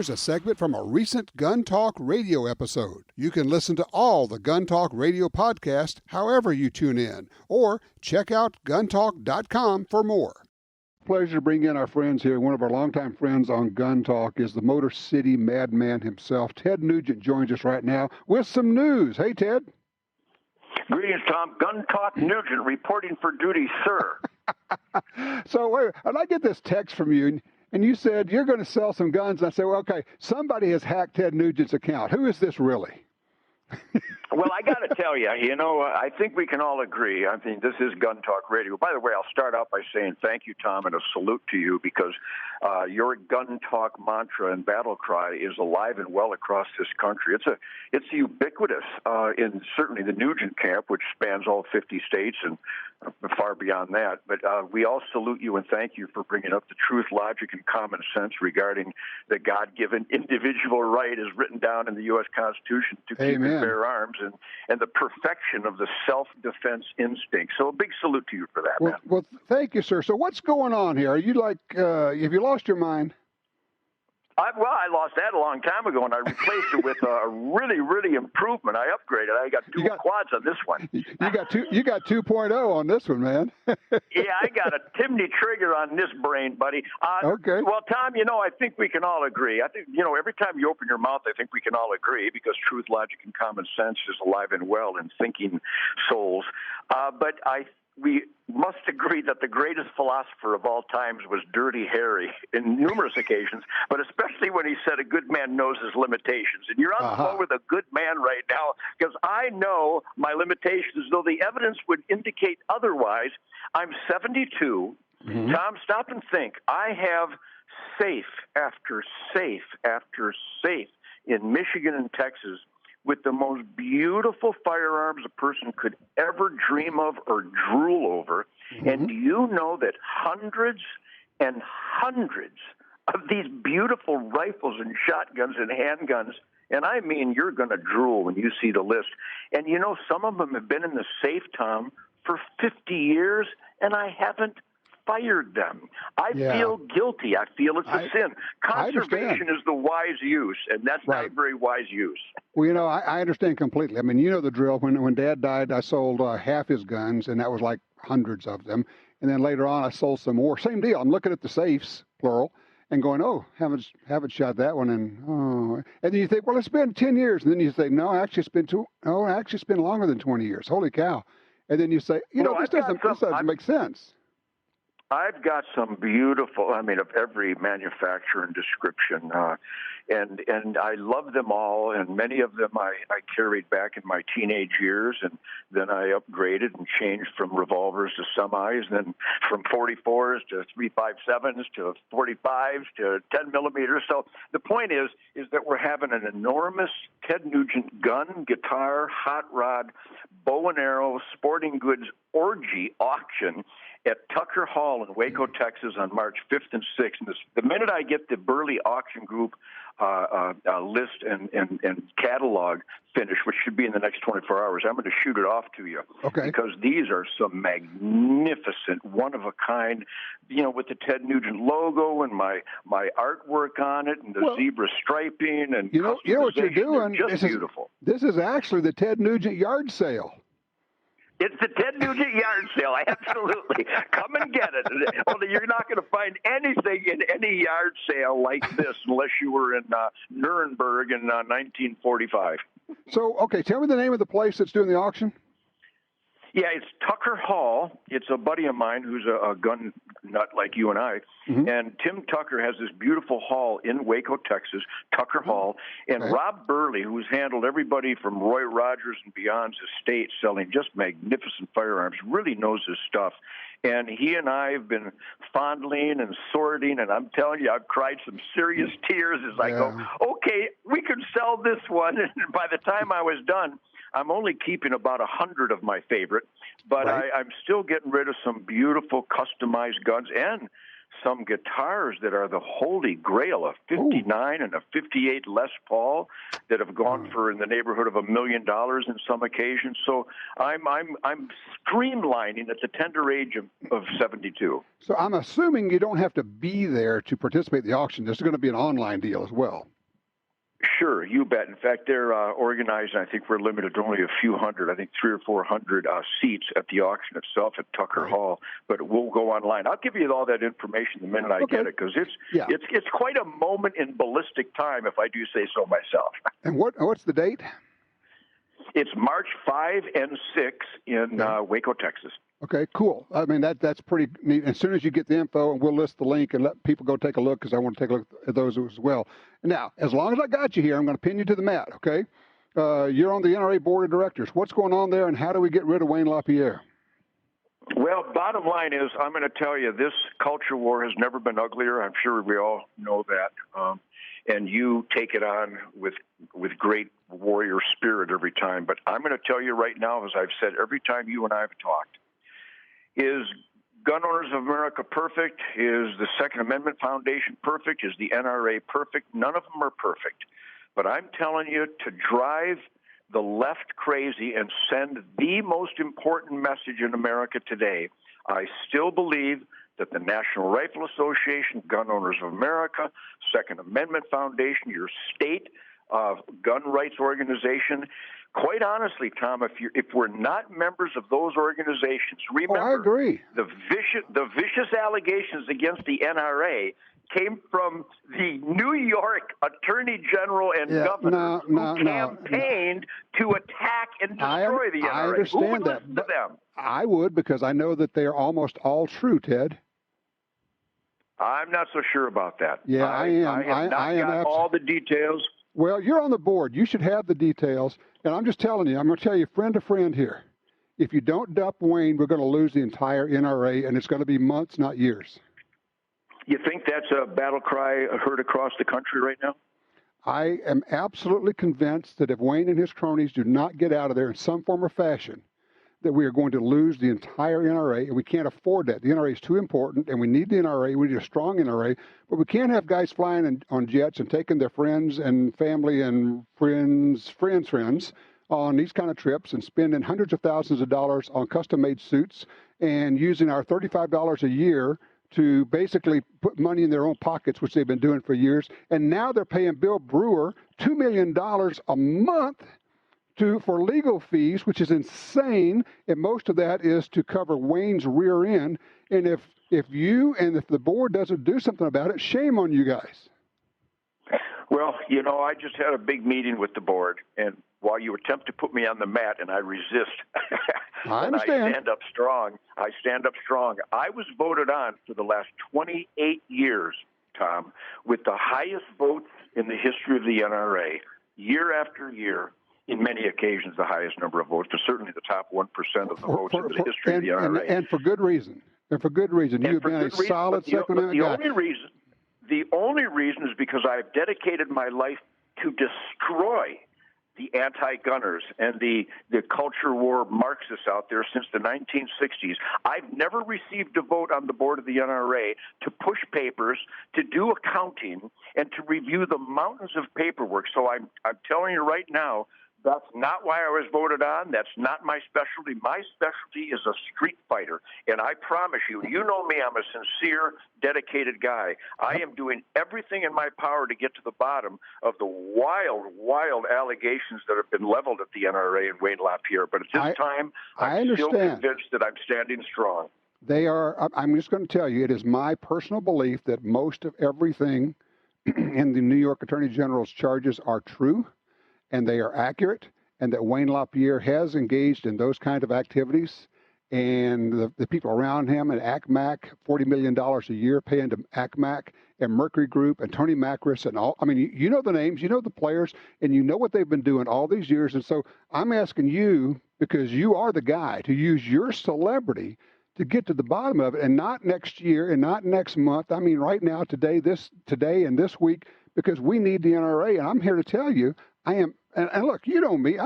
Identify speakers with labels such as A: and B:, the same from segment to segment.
A: Here's a segment from a recent Gun Talk Radio episode. You can listen to all the Gun Talk Radio podcasts however you tune in, or check out guntalk.com for more. Pleasure to bring in our friends here. One of our longtime friends on Gun Talk is the Motor City Madman himself. Ted Nugent joins us right now with some news. Hey, Ted.
B: Greetings, Tom. Gun Talk Nugent reporting for duty, sir.
A: So, wait, and I get this text from you, and you said you're going to sell some guns. And I said, well, okay, somebody has hacked Ted Nugent's account. Who is this really?
B: Well, I got to tell you, I think we can all agree. I mean, this is Gun Talk Radio. By the way, I'll start out by saying thank you, Tom, and a salute to you because your Gun Talk mantra and battle cry is alive and well across this country. It's ubiquitous in certainly the Nugent camp, which spans all 50 states and far beyond that. But we all salute you and thank you for bringing up the truth, logic, and common sense regarding the God-given individual right as written down in the U.S. Constitution to keep and bear arms and the perfection of the self-defense instinct. So a big salute to you for that, man.
A: Well, thank you, sir. So what's going on here? Are you like, have you lost your mind?
B: I lost that a long time ago, and I replaced it with a really improvement. I upgraded. I got dual quads on this one.
A: You got 2.0 on this one, man.
B: Yeah, I got a Timney trigger on this brain, buddy.
A: Okay.
B: Well, Tom, I think we can all agree. I think, every time you open your mouth, I think we can all agree because truth, logic, and common sense is alive and well in thinking souls. But we must agree that the greatest philosopher of all times was Dirty Harry in numerous occasions, but especially when he said a good man knows his limitations. And you're on the phone with a good man right now because I know my limitations, though the evidence would indicate otherwise. I'm 72. Mm-hmm. Tom, stop and think. I have safe after safe after safe in Michigan and Texas with the most beautiful firearms a person could ever dream of or drool over. Mm-hmm. And do you know that hundreds and hundreds of these beautiful rifles and shotguns and handguns, and I mean you're going to drool when you see the list, and some of them have been in the safe, Tom, for 50 years, and I haven't fired them. I feel guilty. I feel it's a sin. Conservation is the wise use, and that's not a very wise use.
A: Well, I understand completely. I mean, you know the drill. When Dad died, I sold half his guns, and that was like hundreds of them. And then later on, I sold some more. Same deal. I'm looking at the safes, plural, and going, haven't shot that one. And then you think, well, it's been 10 years. And then you say, no, actually, it's been longer than 20 years. Holy cow. And then you say, this doesn't make sense.
B: I've got some beautiful, of every manufacturer and description, and I love them all, and many of them I carried back in my teenage years, and then I upgraded and changed from revolvers to semis, and then from 44s to 357s to 45s to 10 millimeters. So the point is that we're having an enormous Ted Nugent gun, guitar, hot rod, bow and arrow, sporting goods orgy auction at Tucker Hall in Waco, Texas on March 5th and 6th. And the minute I get the Burley Auction Group list and catalog finished, which should be in the next 24 hours, I'm going to shoot it off to you.
A: Okay.
B: Because these are some magnificent, one-of-a-kind, with the Ted Nugent logo and my artwork on it and the zebra striping and
A: you know what you're doing?
B: Just beautiful.
A: This is actually the Ted Nugent yard sale.
B: It's the Ted Nugent yard sale. Absolutely. Come and get it. Although you're not going to find anything in any yard sale like this unless you were in Nuremberg in 1945.
A: So, okay, tell me the name of the place that's doing the auction.
B: Yeah, it's Tucker Hall. It's a buddy of mine who's a gun nut like you and I. Mm-hmm. And Tim Tucker has this beautiful hall in Waco, Texas, Tucker Hall. And Rob Burley, who's handled everybody from Roy Rogers and beyond's estate selling just magnificent firearms, really knows his stuff. And he and I have been fondling and sorting, and I'm telling you, I've cried some serious tears as I go, okay, we could sell this one. And by the time I was done, I'm only keeping about 100 of my favorite, but I'm still getting rid of some beautiful customized guns and some guitars that are the holy grail, a 59 and a 58 Les Paul that have gone for in the neighborhood of $1 million in some occasions. So I'm streamlining at the tender age of 72.
A: So I'm assuming you don't have to be there to participate in the auction. There's going to be an online deal as well.
B: Sure, you bet. In fact, they're organized, and I think we're limited to only a few hundred, I think 300 or 400 seats at the auction itself at Tucker Hall, but we'll go online. I'll give you all that information the minute I get it, because it's quite a moment in ballistic time, if I do say so myself.
A: And what's the date?
B: It's March 5 and 6 in Waco, Texas.
A: Okay, cool. I mean, that's pretty neat. As soon as you get the info, and we'll list the link and let people go take a look, because I want to take a look at those as well. Now, as long as I got you here, I'm going to pin you to the mat, okay? You're on the NRA Board of Directors. What's going on there, and how do we get rid of Wayne LaPierre?
B: Well, bottom line is, I'm going to tell you, this culture war has never been uglier. I'm sure we all know that. And you take it on with great warrior spirit every time. But I'm going to tell you right now, as I've said every time you and I have talked, is Gun Owners of America perfect? Is the Second Amendment Foundation perfect? Is the NRA perfect? None of them are perfect. But I'm telling you, to drive the left crazy and send the most important message in America today, I still believe that the National Rifle Association, Gun Owners of America, Second Amendment Foundation, your state gun rights organization, quite honestly, Tom, if we're not members of those organizations, remember,
A: I agree.
B: The vicious allegations against the NRA came from the New York Attorney General and Governor who campaigned to attack and destroy the NRA.
A: I understand
B: who would
A: that.
B: listen to them?
A: I would, because I know that they're almost all true, Ted.
B: I'm not so sure about that.
A: Yeah, I am.
B: I have not got all the details.
A: Well, you're on the board. You should have the details. And I'm just telling you, I'm going to tell you friend to friend here. If you don't dump Wayne, we're going to lose the entire NRA, and it's going to be months, not years.
B: You think that's a battle cry heard across the country right now?
A: I am absolutely convinced that if Wayne and his cronies do not get out of there in some form or fashion, that we are going to lose the entire NRA, and we can't afford that. The NRA is too important, and we need the NRA. We need a strong NRA, but we can't have guys flying on jets and taking their friends and family and friends on these kind of trips and spending hundreds of thousands of dollars on custom-made suits and using our $35 a year to basically put money in their own pockets, which they've been doing for years. And now they're paying Bill Brewer $2 million a month for legal fees, which is insane, and most of that is to cover Wayne's rear end. And if the board doesn't do something about it, shame on you guys.
B: Well, I just had a big meeting with the board, and while you attempt to put me on the mat, and I resist,
A: I understand.
B: I stand up strong. I was voted on for the last 28 years, Tom, with the highest votes in the history of the NRA, year after year. In many occasions, the highest number of votes, but certainly the top 1% of the votes in the history of the NRA.
A: And for good reason. You've been a solid Second Amendment guy.
B: The only reason is because I've dedicated my life to destroy the anti-gunners and the culture war Marxists out there since the 1960s. I've never received a vote on the board of the NRA to push papers, to do accounting, and to review the mountains of paperwork. So I'm telling you right now, that's not why I was voted on. That's not my specialty. My specialty is a street fighter. And I promise you, you know me, I'm a sincere, dedicated guy. I am doing everything in my power to get to the bottom of the wild, wild allegations that have been leveled at the NRA and Wayne LaPierre. But at this time, I'm still convinced that I'm standing strong.
A: They are. I'm just going to tell you, it is my personal belief that most of everything in the New York Attorney General's charges are true, and they are accurate, and that Wayne LaPierre has engaged in those kind of activities, and the people around him and ACMAC, $40 million a year paying to ACMAC and Mercury Group and Tony Macris and all. I mean, you know the names, you know the players, and you know what they've been doing all these years. And so I'm asking you, because you are the guy, to use your celebrity to get to the bottom of it, and not next year and not next month. I mean, right now, today and this week, because we need the NRA. And I'm here to tell you, I am. And look, you know me.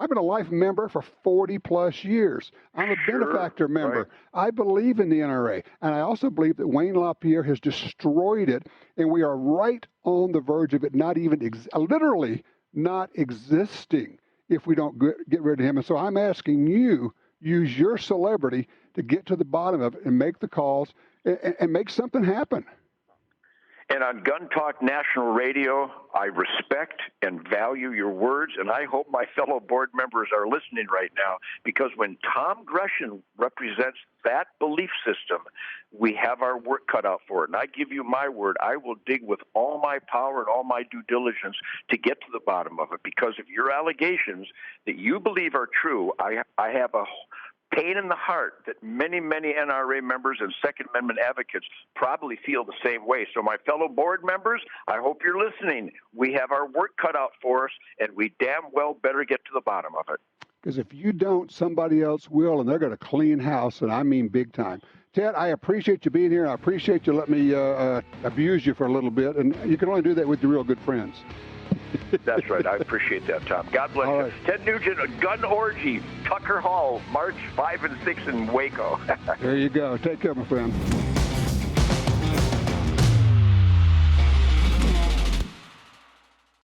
A: I've been a life member for 40 plus years. I'm a benefactor member. Right. I believe in the NRA. And I also believe that Wayne LaPierre has destroyed it. And we are right on the verge of it not even, literally not existing if we don't get rid of him. And so I'm asking you, use your celebrity to get to the bottom of it and make the calls and make something happen.
B: And on Gun Talk National Radio, I respect and value your words, and I hope my fellow board members are listening right now, because when Tom Gresham represents that belief system, we have our work cut out for it. And I give you my word, I will dig with all my power and all my due diligence to get to the bottom of it, because if your allegations that you believe are true, I have a pain in the heart that many, many NRA members and Second Amendment advocates probably feel the same way. So my fellow board members, I hope you're listening. We have our work cut out for us, and we damn well better get to the bottom of it.
A: Because if you don't, somebody else will, and they're going to clean house, and I mean big time. Ted, I appreciate you being here, and I appreciate you letting me abuse you for a little bit, and you can only do that with your real good friends.
B: That's right. I appreciate that, Tom. God bless you. Right. Ted Nugent, a gun orgy, Tucker Hall, March 5 and 6 in Waco.
A: There you go. Take care, my friend.